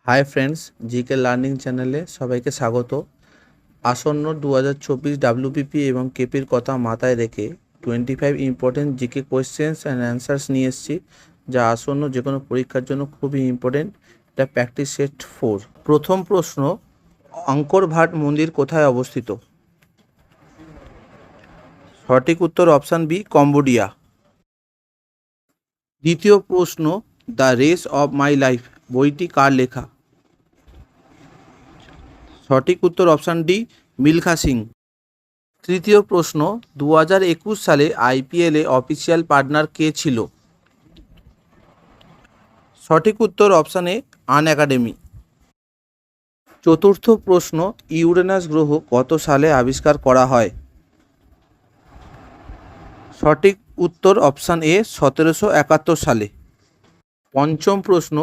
Hi friends, GK learning চ্যানেলে সবাইকে স্বাগত। আসন্ন 2024 ডাব্লিউবিপি এবং কেপির কথা মাথায় রেখে 25 important GK questions and answers নিয়ে এসেছি, যা আসন্ন যে কোনো পরীক্ষার জন্য খুবই ইম্পর্টেন্ট। এটা প্র্যাকটিস সেট 4। প্রথম প্রশ্ন, অঙ্কর ভাট মন্দির কোথায় অবস্থিত? সঠিক উত্তর অপশান বি, কম্বোডিয়া। দ্বিতীয় প্রশ্ন, the race of my life বইটি কার লেখা? সঠিক উত্তর অপশান ডি, মিলখা সিং। তৃতীয় প্রশ্ন, 2021 সালে আইপিএলে অফিসিয়াল পার্টনার কে ছিল? সঠিক উত্তর অপশান এ, আন একাডেমি। চতুর্থ প্রশ্ন, ইউরেনাস গ্রহ কত সালে আবিষ্কার করা হয়? সঠিক উত্তর অপশান এ, 1771 সালে। পঞ্চম প্রশ্ন,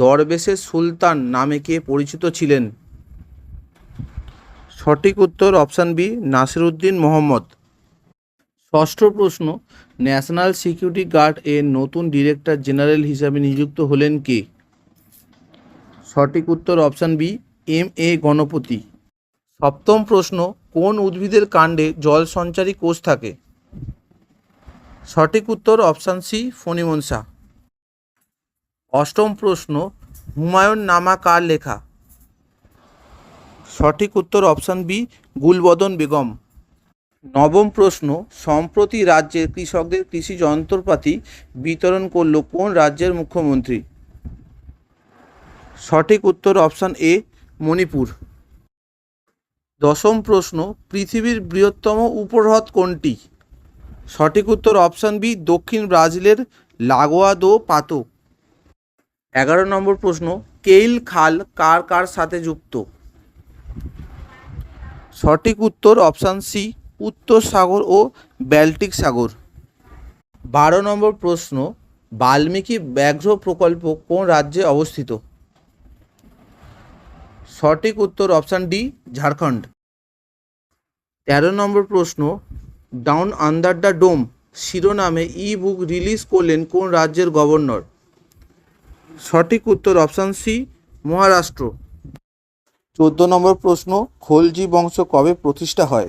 দরবেশের সুলতান নামে কে পরিচিত ছিলেন? সঠিক উত্তর অপশান বি, নাসিরউদ্দিন মোহাম্মদ। ষষ্ঠ প্রশ্ন, ন্যাশনাল সিকিউরিটি গার্ড এর নতুন ডিরেক্টর জেনারেল হিসাবে নিযুক্ত হলেন কে? সঠিক উত্তর option B, M A Ganapati. সপ্তম প্রশ্ন, কোন উদ্ভিদের কাণ্ডে জল সঞ্চারী কোষ থাকে? সঠিক উত্তর অপশান সি, ফণিমনসা। অষ্টম প্রশ্ন, হুমায়ুন নামা কার লেখা? সঠিক উত্তর অপশান বি, গুলবদন বেগম। নবম প্রশ্ন, সম্প্রতি রাজ্যের কৃষকদের কৃষি যন্ত্রপাতি বিতরণ করল কোন রাজ্যের মুখ্যমন্ত্রী? সঠিক উত্তর অপশান এ, মণিপুর। দশম প্রশ্ন, পৃথিবীর বৃহত্তম উপহ্রদ কোনটি? সঠিক উত্তর অপশান বি, দক্ষিণ ব্রাজিলের লাগোয়া দো পাতো। 11 নম্বর প্রশ্ন, কেইল খাল কার কার সাথে যুক্ত? সঠিক উত্তর অপশান সি, উত্তর সাগর ও ব্যাল্টিক সাগর। 12 নম্বর প্রশ্ন, বাল্মীকি ব্যাঘ্র প্রকল্প কোন রাজ্যে অবস্থিত? সঠিক উত্তর অপশান ডি, ঝাড়খণ্ড। 13 নম্বর প্রশ্ন, ডাউন আন্ডার দ্য ডোম শিরোনামে ই বুক রিলিজ করলেন কোন রাজ্যের গভর্নর? সঠিক উত্তর অপশান সি, মহারাষ্ট্র। 14 নম্বর প্রশ্ন, খলজি বংশ কবে প্রতিষ্ঠা হয়?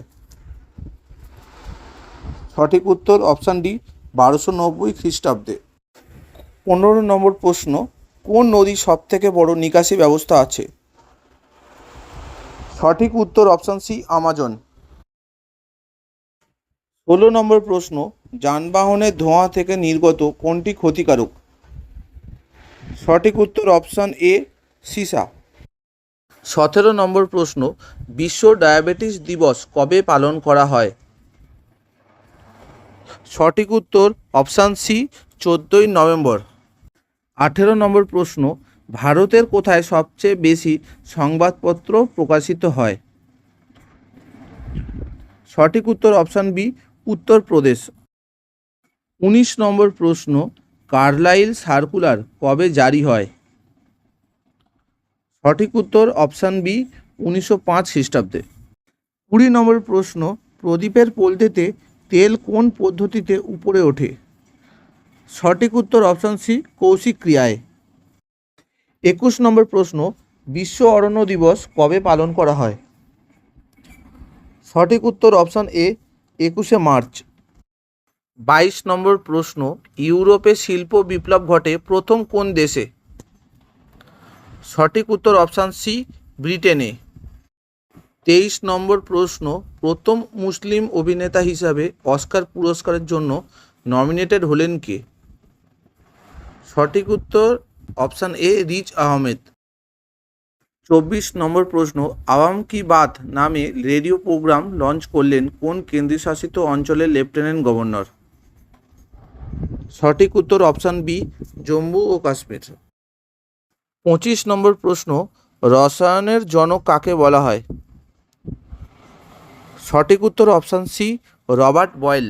সঠিক উত্তর অপশান ডি, 1290 খ্রিস্টাব্দে। 15 নম্বর প্রশ্ন, কোন নদীর সবথেকে বড় নিকাশি ব্যবস্থা আছে? সঠিক উত্তর অপশান সি, আমাজন। 16 নম্বর প্রশ্ন, যানবাহনের ধোঁয়া থেকে নির্গত কোনটি ক্ষতিকারক? সঠিক উত্তর অপশান এ, সীসা। 17 নম্বর প্রশ্ন, বিশ্ব ডায়াবেটিস দিবস কবে পালন করা হয়? সঠিক উত্তর অপশান সি, 14 নভেম্বর। 18 নম্বর প্রশ্ন, ভারতের কোথায় সবচেয়ে বেশি সংবাদপত্র প্রকাশিত হয়? সঠিক উত্তর অপশান বি, উত্তরপ্রদেশ। 19 নম্বর প্রশ্ন, কার্লাইল সার্কুলার কবে জারি হয়? সঠিক উত্তর অপশান বি, 1905 খ্রিস্টাব্দে। 20 নম্বর প্রশ্ন, প্রদীপের পলদেতে তেল কোন পদ্ধতিতে উপরে ওঠে? সঠিক উত্তর অপশান সি, কৌশিক ক্রিয়ায়। 21 নম্বর প্রশ্ন, বিশ্ব অরণ্য দিবস কবে পালন করা হয়? সঠিক উত্তর অপশান এ, 21শে মার্চ। 22 নম্বর প্রশ্ন, ইউরোপে শিল্প বিপ্লব ঘটে প্রথম কোন দেশে? সঠিক উত্তর অপশান সি, ব্রিটেনে। 23 নম্বর প্রশ্ন, প্রথম মুসলিম অভিনেতা হিসাবে অস্কার পুরস্কারের জন্য নমিনেটেড হলেন কে? সঠিক উত্তর অপশান এ, রিচ আহমেদ। 24 নম্বর প্রশ্ন, আওয়াম কি বাত নামে রেডিও প্রোগ্রাম লঞ্চ করলেন কোন কেন্দ্রশাসিত অঞ্চলের লেফটেন্যান্ট গভর্নর? সঠিক উত্তর অপশান বি, জম্মু ও কাশ্মীর। 25 নম্বর প্রশ্ন, রসায়নের জনক কাকে বলা হয়? সঠিক উত্তর অপশান সি, রবার্ট বয়েল।